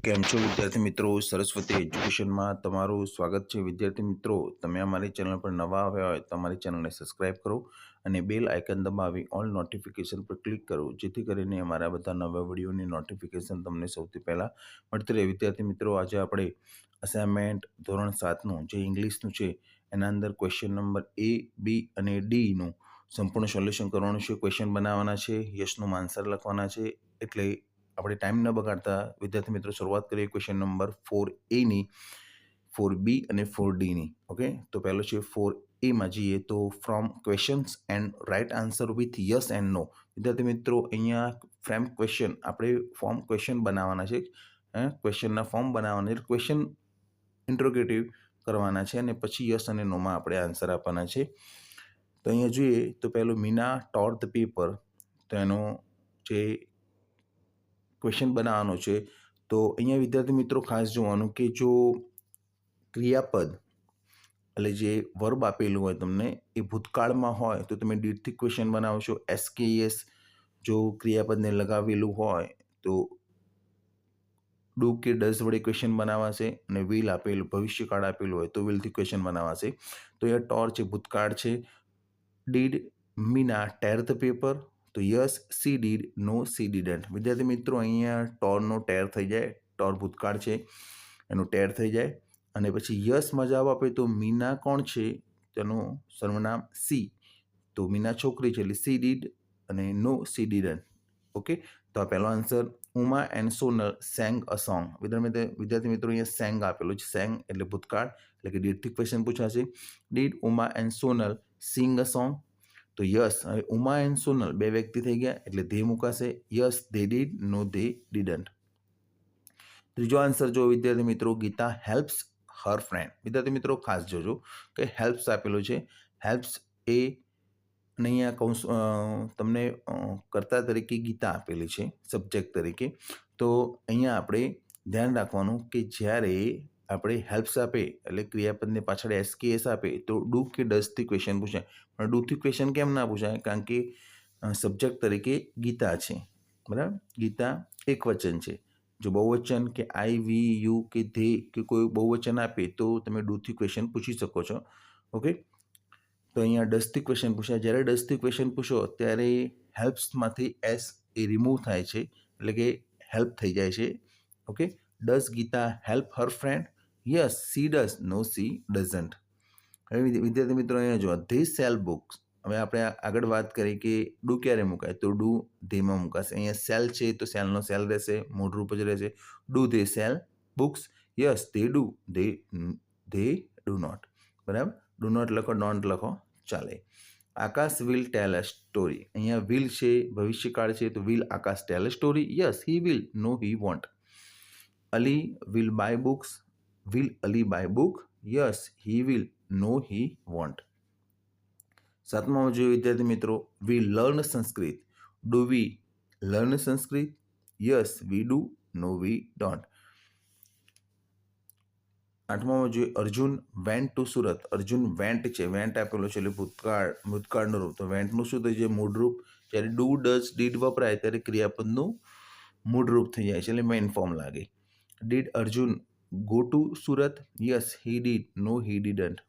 કેમ છો વિદ્યાર્થી મિત્રો? સરસ્વતી એજ્યુકેશનમાં તમારું સ્વાગત છે. વિદ્યાર્થી મિત્રો, તમે અમારી ચેનલ પર નવા આવ્યા હોય તો અમારી ચેનલને સબસ્ક્રાઇબ કરો અને બેલ આઇકન દબાવી ઓલ નોટિફિકેશન પર ક્લિક કરો, જેથી કરીને અમારા બધા નવા વિડીયોની નોટિફિકેશન તમને સૌથી પહેલાં મળતી રહે. વિદ્યાર્થી મિત્રો, આજે આપણે અસાઇનમેન્ટ ધોરણ 7નું જે ઇંગ્લિશનું છે એના અંદર ક્વેશ્ચન નંબર A, B અને Dનું સંપૂર્ણ સોલ્યુશન કરવાનું છે. ક્વેશ્ચન બનાવવાના છે, યસનો આન્સર લખવાના છે. એટલે આપણે ટાઈમ ન બગાડતા વિદ્યાર્થી મિત્રો શરૂઆત કરીએ ક્વેશ્ચન નંબર 4A ની, 4B અને 4Dની. ઓકે, તો પહેલો છે 4A માં જઈએ તો from questions and right answer with yes and no. વિદ્યાર્થી મિત્રો, અહીંયા ફ્રેમ ક્વેશ્ચન આપણે ફોર્મ ક્વેશ્ચન બનાવવાના છે. ક્વેશ્ચનના ફોર્મ બનાવવાના છે, ક્વેશ્ચન ઇન્ટ્રોગેટિવ કરવાના છે અને પછી યસ અને નોમાં આપણે આન્સર આપવાના છે. તો અહીંયા જોઈએ તો પહેલું મીના ટોર ધ પેપર. તો એનો જે ક્વેશ્ચન બનાવવાનો છે, તો અહીંયા વિદ્યાર્થી મિત્રો ખાસ જોવાનું કે જો ક્રિયાપદ એટલે જે વર્બ આપેલું હોય તમને એ ભૂતકાળમાં હોય તો તમે ડીડથી ક્વેશ્ચન બનાવશો. એસકેએસ જો ક્રિયાપદને લગાવેલું હોય તો ડુ કે ડઝ વડે ક્વેશ્ચન બનાવાશે અને વિલ આપેલું ભવિષ્યકાળ આપેલું હોય તો વિલથી ક્વેશ્ચન બનાવાશે. તો એ ટોર છે, ભૂતકાળ છે. Did Meena tear the paper, તો yes she did, no she didn't. વિદ્યાર્થી મિત્રો, અહીંયા ટોરનો ટેર થઈ જાય, ટોર ભૂતકાળ છે એનું ટેર થઈ જાય. અને પછી યસમાં જવાબ આપે તો મીના કોણ છે? તેનું સર્વનામ સી, તો મીના છોકરી છે એટલે સી ડીડ અને નો સી ડીડન્ટ. ઓકે, તો આ પહેલો answer. Uma and Sonal sang a song. વિદ્યાર્થી મિત્રો, અહીંયા સેંગ આપેલું છે. સેંગ એટલે ભૂતકાળ એટલે કે ડીડથી ક્વેશ્ચન પૂછાશે. Did Uma and Sonal sing a song, તો યસ. હવે ઉમા એન્ડ સોનલ બે વ્યક્તિ થઈ ગયા એટલે ધે મુકાશે. Yes they did, no they didn't. ત્રીજો આન્સર જો વિદ્યાર્થી મિત્રો, ગીતા હેલ્પ્સ હર ફ્રેન્ડ. વિદ્યાર્થી મિત્રો ખાસ જોજો કે હેલ્પ્સ આપેલું છે. હેલ્પ્સ એ અને અહીંયા કૌંસ તમને કર્તા તરીકે ગીતા આપેલી છે સબ્જેક્ટ તરીકે. તો અહીંયા આપણે ધ્યાન રાખવાનું કે જ્યારે આપણે હેલ્પ્સ આપે એટલે ક્રિયાપદને પાછળ એસકેએસ આપે તો ડુ કે ડઝથી ક્વેશ્ચન પૂછાય. પણ ડુથી ક્વેશ્ચન કેમ ના પૂછાય? કારણ કે સબ્જેક્ટ તરીકે ગીતા છે, બરાબર. ગીતા એક વચન છે. જો બહુવચન કે આઈ, વી, યુ કે ધે કે કોઈ બહુવચન આપે તો તમે ડુથી ક્વેશ્ચન પૂછી શકો છો. ઓકે, તો અહીંયા ડઝથી ક્વેશ્ચન પૂછાય. જ્યારે ડઝથી ક્વેશ્ચન પૂછો ત્યારે હેલ્પ્સમાંથી એસ એ રિમૂવ થાય છે એટલે કે હેલ્પ થઈ જાય છે. Okay, does Gita help her friend? Yes she does, no she doesn't. હવે વિદ્યાર્થી મિત્રો અહીંયા જો ધે સેલ બુક્સ. હવે આપણે આગળ વાત કરી કે ડુ ક્યારે મુકાય, તો ડુ ધેમાં મુકાશે. અહીંયા સેલ છે તો સેલનો સેલ રહેશે, મૂળરૂપ જ રહેશે. Do they sell books? Yes they do, they do not. બરાબર, ડુ નોટ લખો, ડોન્ટ લખો, ચાલે. Akash will tell a story. અહીંયા વિલ છે, ભવિષ્યકાળ છે, તો will Akash tell a story? Yes he will, no he won't. Ali will buy books. Will Ali buy book? Yes he will, no he won't. સાતમામાં જોઈએ વિદ્યાર્થી મિત્રો, we learn Sanskrit. Do we learn Sanskrit? Yes we do, no we don't. આઠમામાં જોઈએ Arjun went to Surat. Arjun went છે, went આપેલો છે એટલે ભૂતકાળનું રૂપ. તો વેન્ટનું શું થઈ જાય? મૂળ રૂપ. જ્યારે ડુ ડઝ ડીડ વપરાય ત્યારે ક્રિયાપદનું મૂળ રૂપ થઈ જાય છે એટલે મેઇન ફોર્મ લાગે. Did Arjun go to Surat? Yes he did, no he didn't.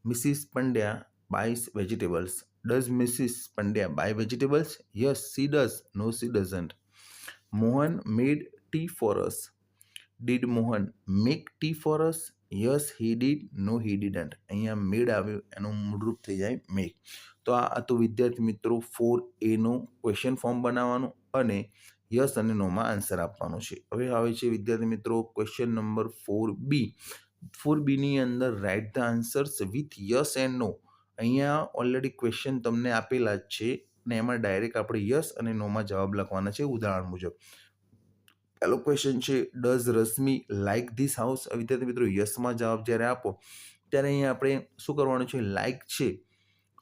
Mrs Pandya buys vegetables. Does Mrs Pandya buy vegetables? Yes she does, no she doesn't. Mohan made tea for us. Did Mohan make tea for us? Yes he did, no he didn't. અહીંયા made આવ્યું એનું મૂળરૂપ થઈ જાય make. તો આ તો વિદ્યાર્થી મિત્રો 4A નું ક્વેશ્ચન ફોર્મ બનાવવાનું અને યસ અને નોમાં આન્સર આપવાનું છે. હવે આવે છે વિદ્યાર્થી મિત્રો ક્વેશ્ચન નંબર 4B. 4Bની અંદર write the answers with yes and no. અહીંયા ઓલરેડી ક્વેશ્ચન તમને આપેલા જ છે અને એમાં ડાયરેક્ટ આપણે યસ અને નોમાં જવાબ લખવાના છે ઉદાહરણ મુજબ. પહેલો ક્વેશ્ચન છે does Rashmi like this house? વિદ્યાર્થી મિત્રો યસમાં જવાબ જ્યારે આપો ત્યારે અહીંયા આપણે શું કરવાનું છે? લાઇક છે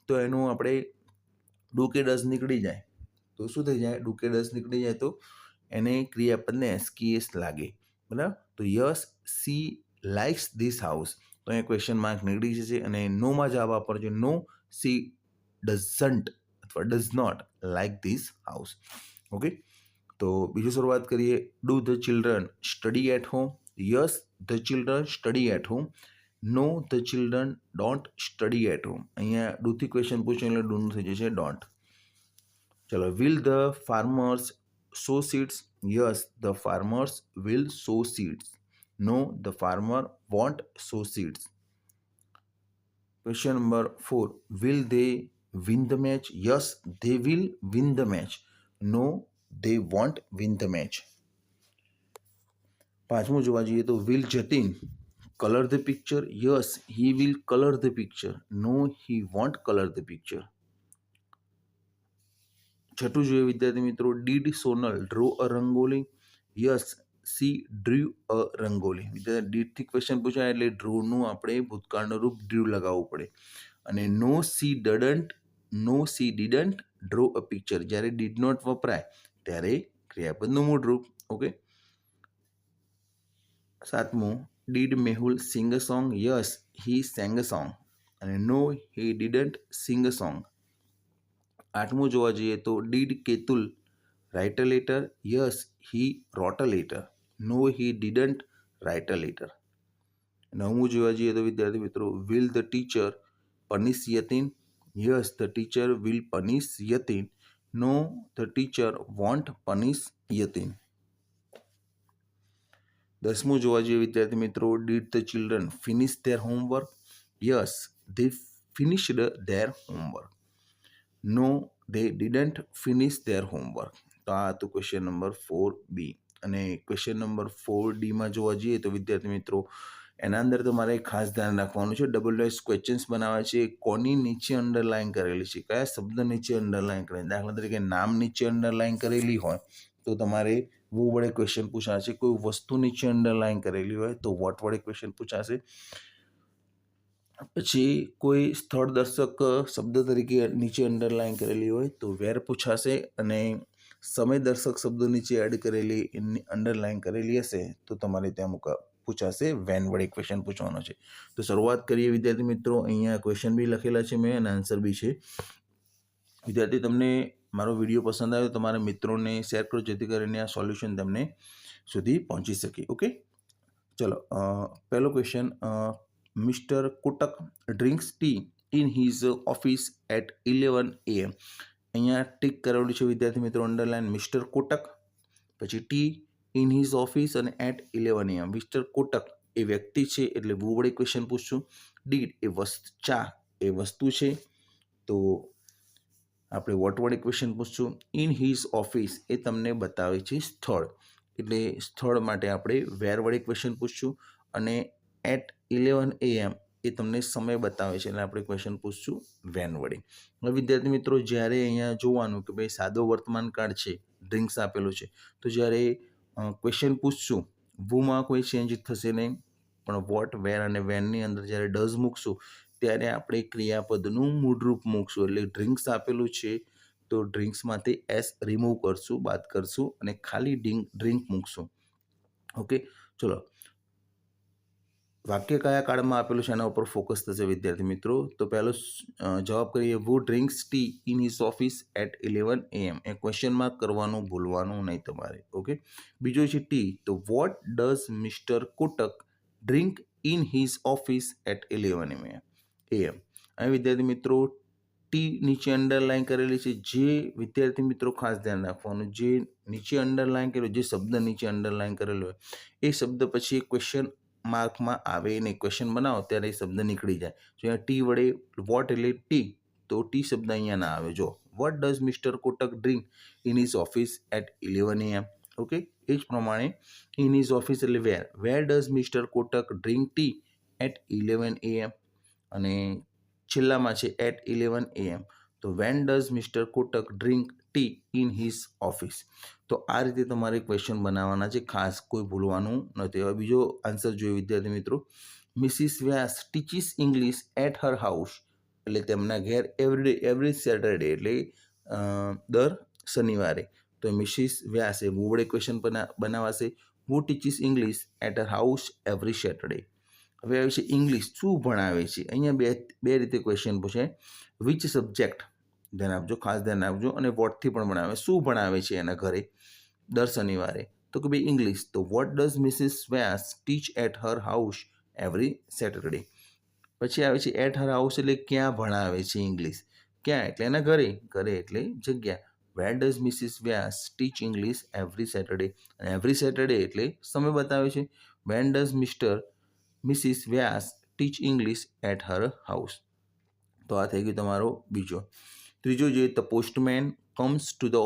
તો એનું આપણે ડુ કે ડઝ નીકળી જાય તો શું થઈ જાય? ડુ કે ડઝ નીકળી જાય તો એને ક્રિયાપદને એસકેએસ લાગે, બરાબર. તો yes C likes this house, તો અહીંયા ક્વેશ્ચન માર્ક નીકળી જશે અને નોમાં જવાબ આપવાનો છે. નો સી ડઝન્ટ અથવા does not like this house. Okay, તો બીજું શરૂઆત કરીએ. Do the children study at home? Yes, the children study at home. No, the children don't study at home. અહીંયા ડુથી ક્વેશ્ચન પૂછ્યું એટલે ડુનું થઈ જશે ડોન્ટ. ચલો, will the farmers sow seeds? Yes, the farmers will sow seeds. No, the farmer won't sow seeds. Question number 4. Will they win the match? Yes, they will win the match. No, they won't win the match. પાંચમું જોવા જઈએ તો will Jatin color the picture? Yes, he will color the picture. No, he won't color the picture. છઠ્ઠું જોઈએ વિદ્યાર્થી મિત્રો. Did Sonal draw a rangoli? Yes, she drew a rangoli. Did થી question પૂછાય એટલે ડ્રો નું આપણે ભૂતકાળનું રૂપ ડ્રીવ લગાવવું પડે. અને no she didn't draw a picture, જ્યારે ડીડ નોટ વપરાય ત્યારે ક્રિયાપદનું મૂળ રૂપ. ઓકે. સાતમું, did Mehul sing a song? Yes, he sang a song. અને no, he didn't Singh a song. આઠમું જોવા જઈએ તો did Ketul write a letter? Yes, he wrote a letter. No, he didn't write a letter. નવમું જોવા જઈએ તો વિદ્યાર્થી મિત્રો, will the teacher punish Yatin? Yes, the teacher will punish Yatin. No, the teacher won't punish Yatin. દસમું જોવા જઈએ વિદ્યાર્થી મિત્રો, did the children finish their homework? Yes, they finished their homework. No, they didn't finish their homework. તો આ હતું question number 4B. અને question number 4D માં જોવા જઈએ તો વિદ્યાર્થી મિત્રો, એના અંદર તમારે ખાસ ધ્યાન રાખવાનું છે. ડબલ ચોઇસ ક્વેશ્ચન્સ બનાવે છે. કોની નીચે અંડરલાઇન કરેલી છે, કયા શબ્દ નીચે અંડરલાઇન કરેલી. દાખલા તરીકે નામ નીચે અંડરલાઇન કરેલી હોય તો તમારે વો વડે ક્વેશ્ચન પૂછાશે. કોઈ વસ્તુ નીચે અંડરલાઇન કરેલી હોય તો વોટ વડે ક્વેશ્ચન પૂછાશે. પછી કોઈ સ્થળ દર્શક શબ્દ તરીકે નીચે અંડરલાઇન કરેલી હોય તો વેર પૂછાશે. અને સમય દર્શક શબ્દો નીચે એડ કરેલી અંડરલાઇન કરેલી હશે તો તમારે ત્યાં પૂછાશે વેન વડે ક્વેશ્ચન પૂછવાનો છે. તો શરૂઆત કરીએ વિદ્યાર્થી મિત્રો. અહીંયા ક્વેશ્ચન બી લખેલા છે મેં અને આન્સર બી છે. વિદ્યાર્થી, તમને મારો વિડીયો પસંદ આવ્યો તો તમારા મિત્રોને શેર કરો જેથી કરીને આ સોલ્યુશન તમને સુધી પહોંચી શકે. ઓકે, ચલો. પહેલો question, Mr. Kotak drinks tea in his office at 11 AM. અહીંયા ટીક કરેલું છે વિદ્યાર્થી મિત્રો અંડરલાઇન મિસ્ટર કોટક, પછી ટી ઇન હિઝ ઓફિસ અને એટ 11 AM. મિસ્ટર કોટક એ વ્યક્તિ છે એટલે વો વડે ક્વેશ્ચન પૂછશું. ડીડ એ ચા એ વસ્તુ છે તો આપણે વોટ વડે ક્વેશ્ચન પૂછશું. ઇન હિઝ ઓફિસ એ તમને બતાવે છે સ્થળ એટલે સ્થળ માટે આપણે વેર વડે ક્વેશ્ચન પૂછશું. અને એટ 11 AM એ તમને સમય બતાવે છે એટલે આપણે ક્વેશ્ચન પૂછશું વેન વડે. હવે વિદ્યાર્થી મિત્રો, જ્યારે અહીંયા જોવાનું કે ભાઈ સાદો વર્તમાન કાળ છે, ડ્રિંક્સ આપેલું છે, તો જ્યારે ક્વેશ્ચન પૂછશું વુમાં કોઈ ચેન્જ થશે નહીં, પણ વોટ, વેર અને વેનની અંદર જ્યારે ડઝ મૂકશું ત્યારે આપણે ક્રિયાપદનું મૂળરૂપ મૂકશું. એટલે ડ્રિંક્સ આપેલું છે તો ડ્રિંક્સમાંથી એસ રિમૂવ કરશું, બાદ કરશું અને ખાલી ડ્રિંક મૂકશું. ઓકે, ચલો. વાક્ય કયા કાળમાં આપેલું છે એના ઉપર ફોકસ થશે વિદ્યાર્થી મિત્રો. તો પહેલો જવાબ કરીએ, who drinks tea in his office at 11 AM. એ ક્વેશ્ચન માર્ક કરવાનું ભૂલવાનું નહીં તમારે. ઓકે. બીજો છે ટી, તો what does mister Kotak drink in his office at 11 AM. અહીં વિદ્યાર્થી મિત્રો ટી નીચે અંડરલાઇન કરેલી છે. જે વિદ્યાર્થી મિત્રો ખાસ ધ્યાન રાખવાનું, જે નીચે અંડરલાઇન કરેલું, જે શબ્દ નીચે અંડરલાઇન કરેલો હોય એ શબ્દ પછી ક્વેશ્ચન માર્કમાં આવે નહીં. ક્વેશ્ચન બનાવો ત્યારે એ શબ્દ નીકળી જાય. જો અહીંયા ટી વડે વોટ એટલે ટી, તો ટી શબ્દ અહીંયા ના આવે. જો what does mister Kotak drink in his office at 11 AM. Okay, એ જ પ્રમાણે ઇન હિઝ ઓફિસ એટલે where does mister Kotak drink tea at 11 AM. અને છેલ્લામાં છે એટ 11 AM. તો when does mister Kotak drink tea in his office. તો આ રીતે તમારે ક્વેશ્ચન બનાવવાના છે, ખાસ કોઈ ભૂલવાનું નથી. હવે બીજો આન્સર જોઈએ વિદ્યાર્થી મિત્રો. Mrs Vyas teaches English at her house. એટલે તેમના ઘેર એવરી સેટરડે એટલે દર શનિવારે. તો મિસિસ વ્યાસ એ વો વડે ક્વેશ્ચન બનાવાશે. Who teaches English at her house every Saturday. હવે આવે છે ઇંગ્લિશ, શું ભણાવે છે. અહીંયા બે રીતે ક્વેશ્ચન પૂછે. વિચ સબ્જેક્ટ, ધ્યાન આપજો, ખાસ ધ્યાન આપજો. અને વોટથી પણ ભણાવે, શું ભણાવે છે એના ઘરે. દર શનિવારે? તો કે ભાઈ ઇંગ્લિશ. તો what does Mrs Vyas teach at her house every Saturday? પછી આવે છે એટ હર હાઉસ એટલે ક્યાં ભણાવે છે ઇંગ્લિશ? ક્યાં એટલે એના ઘરે, ઘરે એટલે જગ્યા. Where does Mrs Vyas teach English every Saturday? અને એવરી સેટરડે એટલે સમય બતાવે છે. When does Mrs Vyas teach English at her house? તો આ થઈ ગયું તમારો બીજો. ત્રીજો જોઈએ, the postman comes to the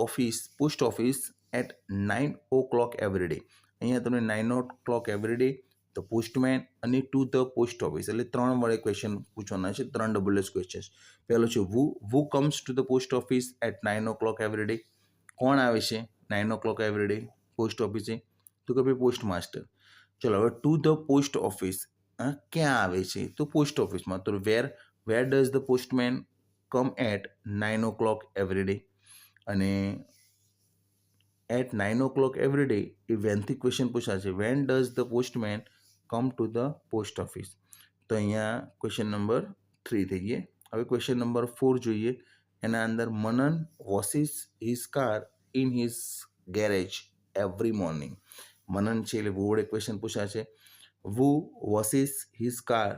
post office at 9 o'clock every day. અહીંયા તમને 9 o'clock every day, the postman અને ટુ ધ પોસ્ટ ઓફિસ એટલે 3 વડે ક્વેશ્ચન પૂછવાના છે, 3 ડબલ્યુએસ ક્વેશ્ચન. પહેલો છે who comes to the post office at 9 o'clock every day? કોણ આવે છે 9 o'clock એવરી ડે પોસ્ટ ઓફિસે? તો કે ભાઈ પોસ્ટ માસ્ટર. ચલો હવે ટુ ધ પોસ્ટ ઓફિસ, ક્યાં આવે છે? તો પોસ્ટ ઓફિસમાં. તો where does the postman come at 9 o'clock every day? અને એટ 9 o'clock એવરી ડે એ વેનથી ક્વેશ્ચન પૂછાશે. When does the postman come to the post office? તો અહીંયા ક્વેશ્ચન નંબર 3 થઈ ગયે. હવે ક્વેશ્ચન નંબર 4 જોઈએ. એના અંદર Manan washes his car in his garage every morning. Manan છે એટલે વુ વડે ક્વેશ્ચન પૂછાશે. Who washes his car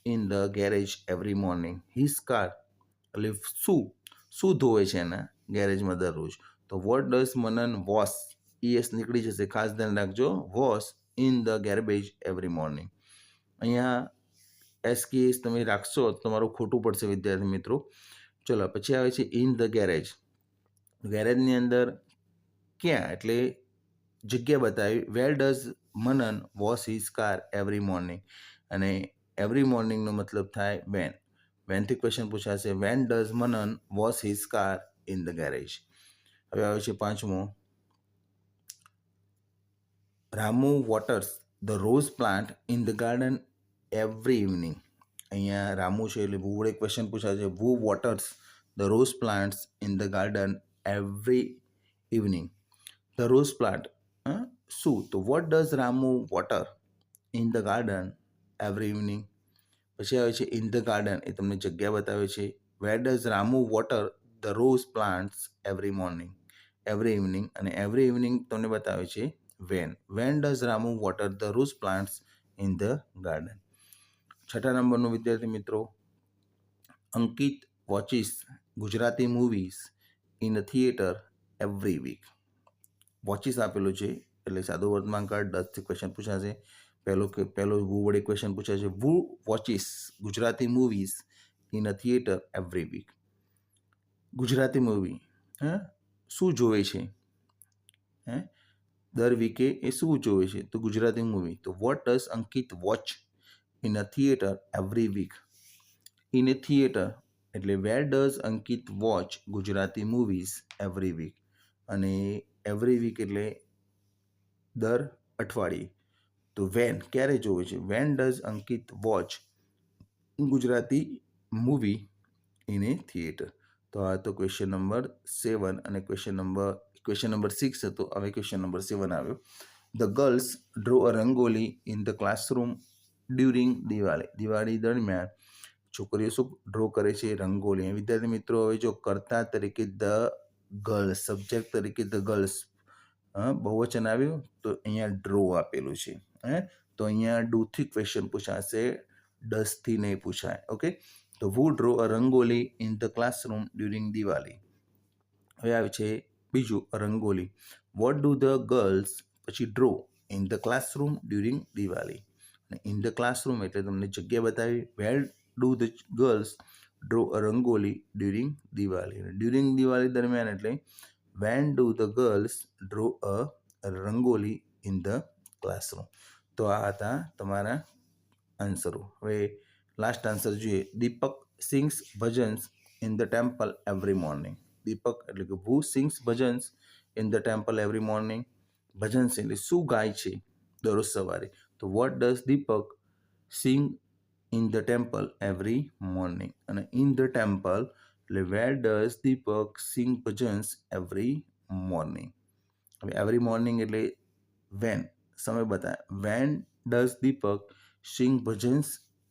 in the garage every morning. His car એટલે શું ધોવે છે એના ગેરેજમાં દરરોજ? તો what does Manan wash, ES નીકળી જશે, ખાસ ધ્યાન રાખજો. Wash in the garage every morning. અહીંયા SKS તમે રાખશો તો તમારું ખોટું પડશે વિદ્યાર્થી મિત્રો. ચલો પછી આવે છે ઇન ધ ગેરેજ. ગેરેજની અંદર ક્યાં એટલે જગ્યા બતાવી. Where does Manan wash his car every morning? અને એવરી મોર્નિંગનો મતલબ થાય વેન. વેનથી ક્વેશ્ચન પૂછાશે. When does Manan wash his car in the garage? હવે આવે છે પાંચમો. Ramu waters the rose plant in the garden every evening. અહીંયા રામુ છે એટલે વુ વડે ક્વેશ્ચન પૂછાશે. Who waters the rose plants in the garden every evening? The rose plant શું? તો what does Ramu water in the garden every evening? પછી આવે છે ઇન ધ ગાર્ડન, એ તમને જગ્યા બતાવે છે. Where does Ramu water the rose plants every morning every evening? અને એવરી ઇવનિંગ તમને બતાવે છે when. When does Ramu water the rose plants in the garden? છઠ્ઠા નંબરનું વિદ્યાર્થી મિત્રો, Ankit watches Gujarati movies in a theatre every week. Watches આપેલું છે એટલે સાદું વર્તમાન કાળ, 10થી ક્વેશ્ચન પૂછાશે. પહેલો વુ વડે ક્વેશ્ચન પૂછાશે. Who watches Gujarati movies in a theatre every week? Gujarati movie શું જોવે છે દર વીકે? એ શું જોવે છે? તો ગુજરાતી મૂવી. તો what does Ankit watch in a theatre every week? In a theatre એટલે where does Ankit watch Gujarati movies every week? અને એવરી વીક એટલે દર અઠવાડિયે. તો વેન ક્યારે જોવે છે? When does Ankit watch Gujarati movie in a theatre? તો આ તો ક્વેશ્ચન નંબર 7 અને ક્વેશ્ચન નંબર 6 હતો. હવે ક્વેશ્ચન નંબર 7 આવ્યો. The girls draw a rangoli in the classroom during Diwali. Diwali દરમિયાન છોકરીઓ શું ડ્રો કરે છે? રંગોલી. વિદ્યાર્થી મિત્રો હવે જો કર્તા તરીકે ધ ગર્લ્સ, સબ્જેક્ટ તરીકે ધ ગર્લ્સ, બહુવચન આવ્યું તો અહીંયા ડ્રો આપેલું છે. તો અહીંયા ડુથી ક્વેશ્ચન પૂછાશે, ડસથી નહીં પૂછાય. ઓકે, તો who draw a rangoli in the classroom during Diwali? હવે આવે છે બીજું rangoli. What do the girls પછી draw in the classroom during Diwali? In the classroom એટલે તમને જગ્યા બતાવી. Where do the girls draw a rangoli during Diwali? During Diwali દરમિયાન એટલે when do the girls draw a rangoli in the classroom? તો આ હતા તમારા આન્સરો. હવે લાસ્ટ આન્સર જોઈએ. Deepak sings bhajans in the temple every morning? Deepak એટલે કે who sings bhajans in the temple every morning? Bhajans એટલે શું ગાય છે દરરોજ સવારે? તો what does Deepak sing in the temple every morning? અને ઇન ધ ટેમ્પલ એટલે where does Deepak sing bhajans every morning? હવે એવરી મોર્નિંગ એટલે વેન, સમય બતાવે. When does Deepak sing bhajans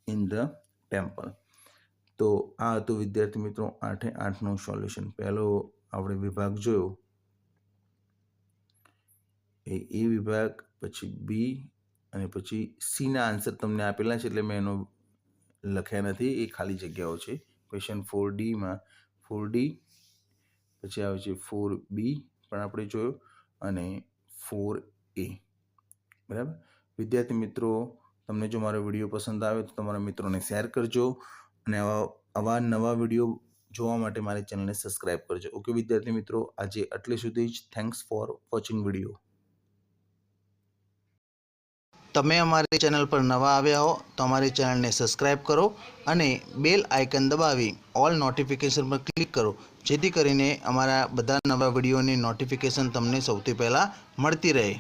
in the temple? તો આ હતું વિદ્યાર્થી મિત્રો 8 એ 8નું સોલ્યુશન. પહેલો આપણે વિભાગ જોયો એ વિભાગ, પછી બી અને પછી સીના આન્સર તમને આપેલા છે એટલે મેં એનો લખ્યા નથી, એ ખાલી જગ્યાઓ છે. ક્વેશ્ચન 4Dમાં 4D, પછી આવે છે 4B પણ આપણે જોયો, અને 4A. બરાબર. વિદ્યાર્થી મિત્રો, તમને જો મારો વિડીયો પસંદ આવે તો તમારા મિત્રોને શેર કરજો, અને આવા નવા વિડીયો જોવા માટે મારી ચેનલને સબસ્ક્રાઈબ કરજો. ઓકે વિદ્યાર્થી મિત્રો, આજે આટલે સુધી જ. Thanks for watching video. તમે અમારી ચેનલ પર નવા આવ્યા હો તો અમારી ચેનલને સબસ્ક્રાઈબ કરો અને બેલ આઇકન દબાવી ઓલ નોટિફિકેશન પર ક્લિક કરો, જેથી કરીને અમારા બધા નવા વિડીયોની નોટિફિકેશન તમને સૌથી પહેલાં મળતી રહે.